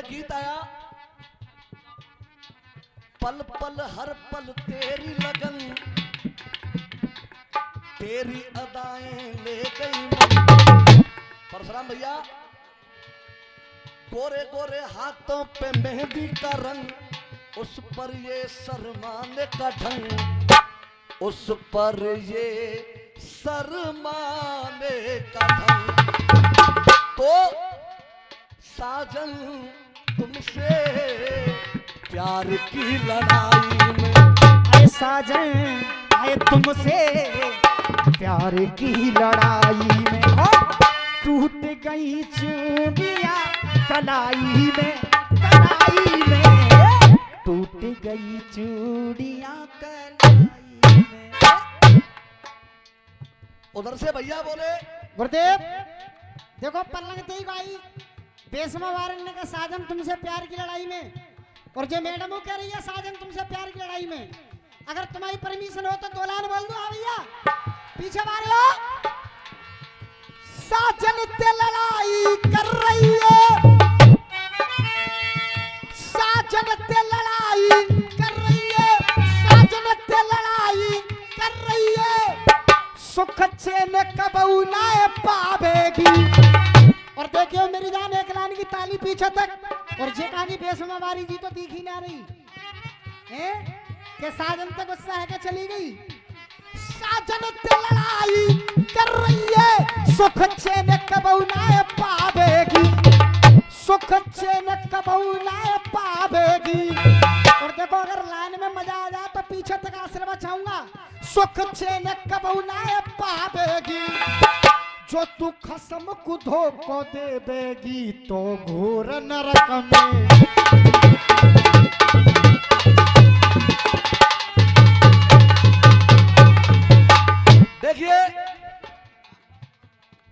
गीत आया, पल पल हर पल तेरी लगन, तेरी अदाएं ले गई मन। परशुराम भैया, गोरे गोरे हाथों पे मेहंदी का रंग, उस पर ये शर्माने का ढंग, उस पर ये शर्माने का ढंग। तो साजन तुमसे प्यार की लड़ाई में, अरे साजन आए तुमसे प्यार की लड़ाई में, टूट गई चूड़ियां कलाई में, कलाई में टूट गई चूड़ियां कलाई में। उधर से भैया बोले, गुरुदेव देखो पल्लंग तेई भाई बेसमा वारण्य का साजन तुमसे प्यार की लड़ाई में, और जो मैडम वो कह रही है साजन तुमसे प्यार की लड़ाई में, अगर तुम्हारी परमिशन हो तो दो लाइन बोल दो। हाँ भैया पीछे मारे हो। साजन ते लड़ाई कर रही है, साजन ते लड़ाई कर रही है, साजन ते लड़ाई कर रही है, सुख चैन कबू ना पावेगी। और देखियो मेरी जान एक लाइन की ताली पीछे तक, और जे कहानी बेसमा वारी जी तो दिखी ना रही है कि साजन तक गुस्सा है कि चली गई। साजन ते लड़ाई कर रही है, सुख चैन कबू ना पावेगी, सुख चैन कबू ना पावेगी। और देखो अगर लाइन में मजा आ जाए तो पीछे तक आश्रम चाहूंगा, सुख चैन कबू ना पावेगी, जो तू खसम को धोखो दे देगी तो घोर नरक में। देखिए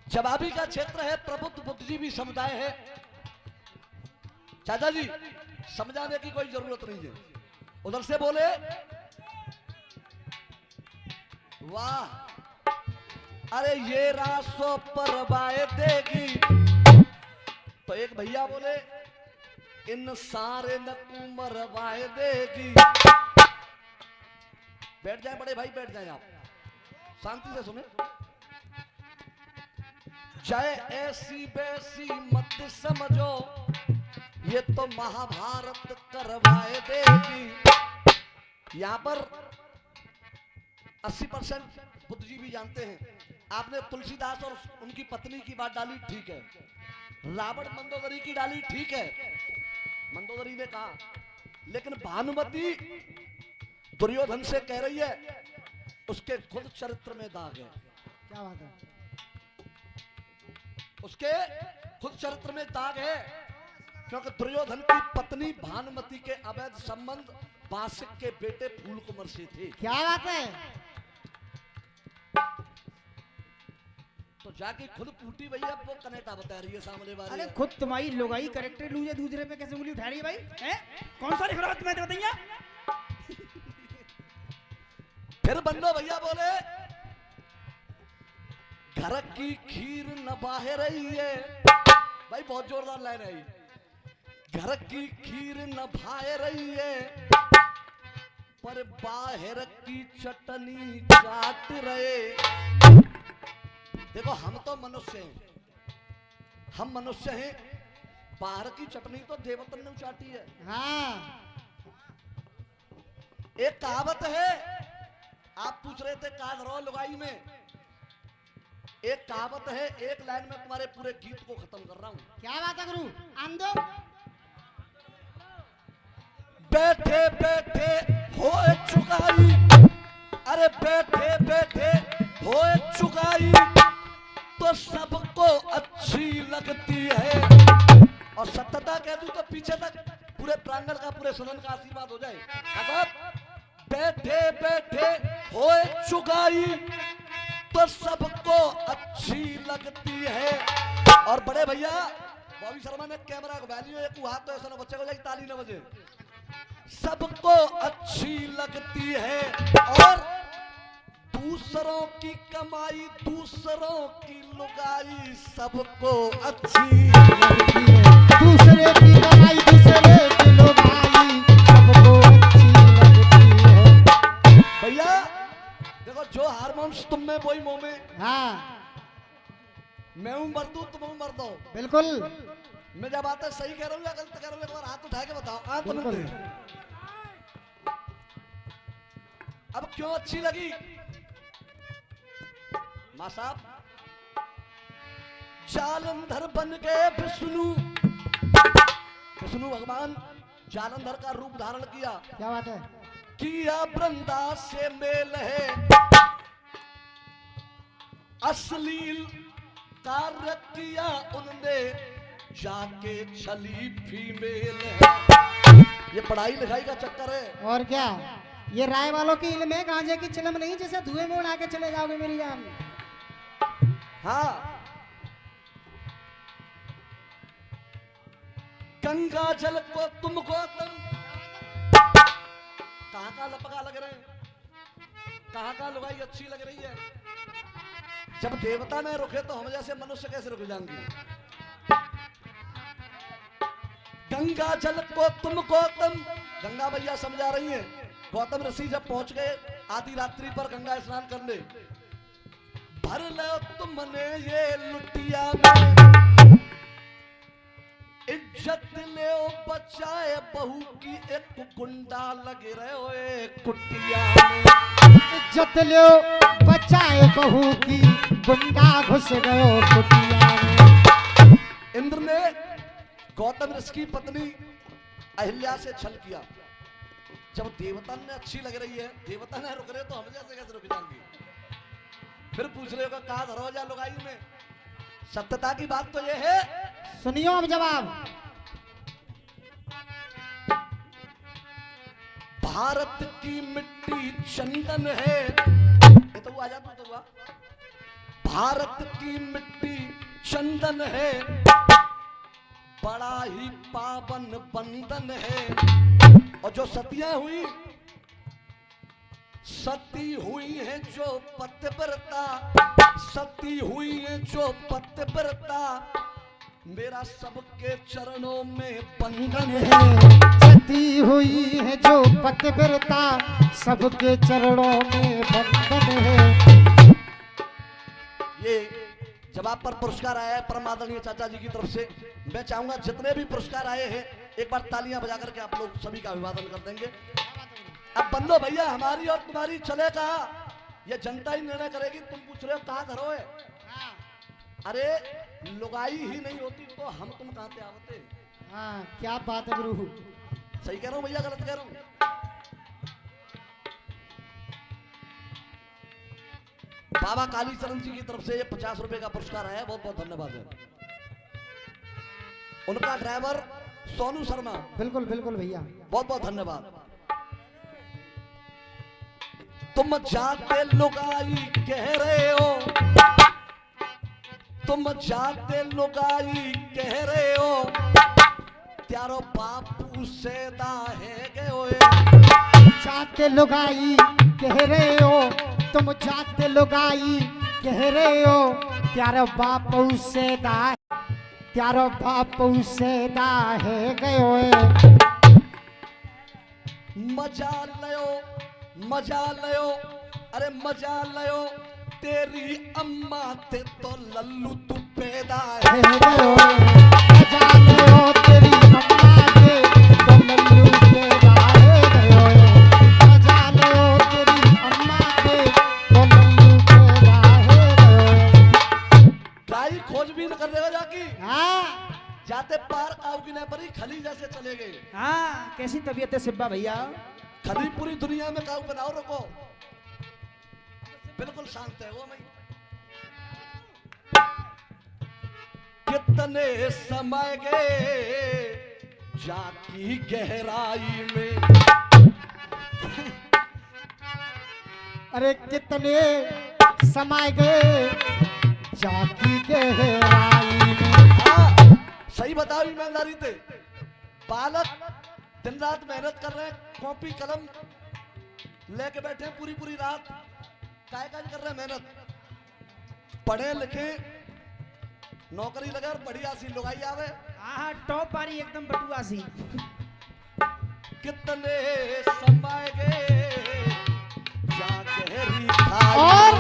जवाबी का क्षेत्र है, प्रबुद्ध बुद्धिजीवी समुदाय है। चाचा जी समझाने की कोई जरूरत नहीं है। उधर से बोले, वाह अरे ये रासों पर वाए देगी। तो एक भैया बोले, इन सारे नकू मरवाए देगी। बैठ जाए बड़े भाई, बैठ जाए, आप शांति से सुने। चाहे ऐसी बैसी मत समझो, ये तो महाभारत करवाए देगी। यहां पर 80% बुद्धिजीवी जानते हैं। आपने तुलसीदास और उनकी पत्नी की बात डाली, ठीक है। रावण मंदोदरी की डाली, ठीक है, मंदोदरी ने कहा, लेकिन भानुमती दुर्योधन से कह रही है, उसके खुद चरित्र में दाग है। क्या बात है? उसके खुद चरित्र में दाग है, क्योंकि दुर्योधन की पत्नी भानुमती के अवैध संबंध बासिक के बेटे फूल कुमार से थे। क्या बात है? तो जाके खुद पूटी भैया वो कनेटा बता रही है सामने वाली। अरे खुद तुम्हारी लोगाई करेक्टर लूजे दूसरे पे कैसे उंगली उठा रही है भाई? हैं? कौन सा लिख रहा है तुम्हें तो बताइए। फिर बन्नो भैया बोले, घर की खीर न बाहर रही है। भाई बहुत जोरदार लाइन है ये। घर की खीर न भाए रही है, पर बाहर की चटनी चाट रहे। देखो हम तो मनुष्य हैं, हम मनुष्य हैं, बाहर की चटनी तो देवतन ने चाटी है। हाँ एक कहावत है, आप पूछ रहे थे कादरो लुगाई में, एक कहावत है, एक लाइन में तुम्हारे पूरे गीत को खत्म कर रहा हूं। क्या बात है गुरु? आंदो बैठे बैठे हो चुकाई, अरे बैठे बैठे हो चुकाई तो सबको अच्छी लगती है। और सत्यता कह दूं तो पीछे तक पूरे प्रांगण का, पूरे सदन का आशीर्वाद हो जाए। अगर बैठे बैठे हो चुकाई तो सबको अच्छी लगती है। और बड़े भैया बॉबी शर्मा ने कैमरा को वैल्यू एक हाथ तो ऐसा ना बच्चे को जाए ताली ना बजे। सबको अच्छी लगती है और दूसरों की कमाई, दूसरों की लुगाई सबको अच्छी लगती है। दूसरे की कमाई हूँ मर्दू, तुम हो मर्दो। बिल्कुल मैं जब बात सही कह रहा हूँ या गलत कह रहा हूँ, एक बार हाथ उठा के बताओ। हाँ तुम बिल्कुल। अब क्यों अच्छी लगी माँ साहब? जालंधर बन गए विष्णु, विष्णु भगवान जालंधर का रूप धारण किया। क्या बात है? किया वृंदा से मेल है, अश्लील कार्य किया उनने, जाके छली फीमेल है। ये पढ़ाई लिखाई का चक्कर है। और क्या, ये राय वालों की इल्म है, गांजे की चिलम नहीं जैसे धुएं में उड़ा के चले जाओगे मेरी जान। हाँ, गंगा जल को तुम गौतम, कहाँ का लपका लग रहे हैं, कहाँ का लुगाई अच्छी लग रही है। जब देवता में रुके तो हम जैसे मनुष्य कैसे रुक जाएंगे। गंगा जल को तुम गौतम, गंगा मैया समझा रही हैं। गौतम ऋषि जब पहुंच गए आधी रात्रि पर गंगा स्नान करने, भर लो तुमने ये लुटिया में, इज्जत ले बचाए बहू की, एक कुंडा लगे रहे हो एक कुटिया में। इज्जत लो बचाए बहू की, गुंडा घुस गयो कुटिया में। इंद्र ने गौतम ऋषि की पत्नी अहिल्या से छल किया। जब देवता ने अच्छी लग रही है, देवता ने रुक रहे तो हम जैसे कैसे रुक जाएंगे। फिर पूछ रहे हो कहा धरोजा लुगाई में। सत्यता की बात तो ये है, सुनियो अब जवाब। भारत की मिट्टी चंदन है, ये तो आ जाता तो हुआ। भारत की मिट्टी चंदन है, बड़ा ही पावन बंधन है। और जो सतियां हुई, सती हुई है जो पतिव्रता, सती हुई है जो पतिव्रता, मेरा सबके चरणों में बंधन है। सती हुई है जो पतिव्रता, सबके चरणों में बंधन है। ये जवाब पर पुरस्कार आया है परम आदरणीय चाचा जी की तरफ से। मैं चाहूंगा जितने भी पुरस्कार आए हैं एक बार तालियां बजा करके आप लोग सभी का अभिवादन कर देंगे। अब बंदो भैया, हमारी और तुम्हारी चले कहा, ये जनता ही निर्णय करेगी। तुम पूछ रहे हो कहाँ घरो है, अरे लुगाई ही नहीं होती तो हम तुम कहाँ से आवते। हाँ, क्या बात है गुरु। सही कह रहा हूँ भैया, गलत कह रहा हूँ? बाबा कालीचरण जी की तरफ से ये 50 रुपए का पुरस्कार आया है, बहुत बहुत धन्यवाद है। उनका ड्राइवर सोनू शर्मा, बिल्कुल बिल्कुल भैया, बहुत बहुत धन्यवाद। तुम जाते लुगाई कह रहे हो, तुम जाते लुगाई कह रहे हो, त्यारो बापू से दाहे गए। जाते लुगाई कह रहे हो, तुम जाते लुगाई कह रहे हो, त्यारो बापू से दा, त्यारो बापू से दाहे गयो। मजा लयो, मजा लयो, अरे मजा लयो, तेरी अम्मा ते तो लल्लू तू पैदा है। मजा लयो, तेरी अम्मा ते तो लल्लू पैदा है। मजा लयो, तेरी अम्मा ते तो लल्लू पैदा है। गाई खोजबीन कर रहे हो जाकी? हाँ जाते पार काऊ की न परी, खली जैसे चले गए। हाँ, कैसी तबीयत है सिब्बा भैया? खली पूरी दुनिया में काऊ बनाओ रखो, बिल्कुल शांत है वो। मैं कितने समय गए जाकी गहराई में, अरे कितने समय गए जाकी गहराई में। हाँ, सही बताओ ईमानदारी से। बालक दिन रात मेहनत कर रहे हैं, कॉपी कलम लेके बैठे हैं पूरी पूरी रात, काय काज कर रहे हैं मेहनत। पढ़े लिखे नौकरी लगे और बढ़िया सी लुगाई आवे। हाँ, टॉप आ रही एकदम बटुआ सी। कितने समय गए जा गहरी खाई। और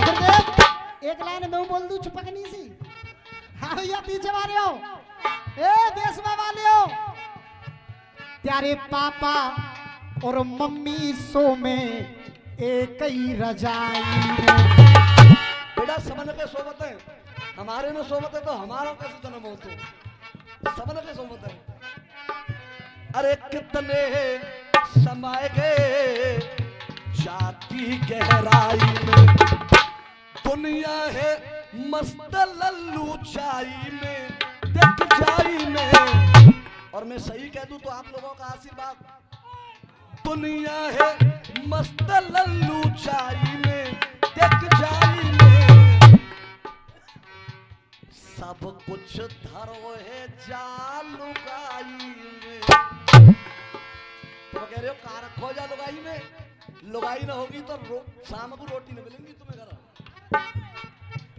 एक लाइन में बोल दूं छुपकनी सी। हाँ, हाँ भैया पीछे वाले हो, ए देशवा वाले हो, तेरे पापा और मम्मी सो में एक ही रजाई में। बेटा समझ के सोबत है, हमारे में सोबत है तो हमारा कैसे जन्म हो तो समझ के सोबत है। अरे कितने समय गए जाती गहराई में, दुनिया है मस्त लल्लू चाई में देख जाई में। और मैं सही कह दूं तो आप लोगों का आशीर्वाद, दुनिया है मस्त लल्लू चाई में देख जाई में, सब कुछ धरो है जालुगाई में। तो कह रहे हो कार खो जा लुगाई में, लुगाई ना होगी तो शाम को रोटी नहीं मिलेंगी तुम्हें घर,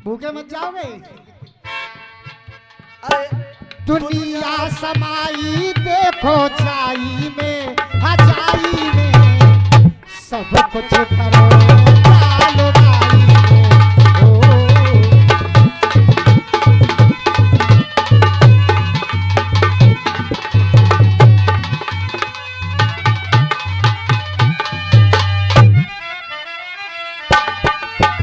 भूखे मत जाओगे। अरे दुनिया समाई देखो जाई में, हजाई में सब कुछ करो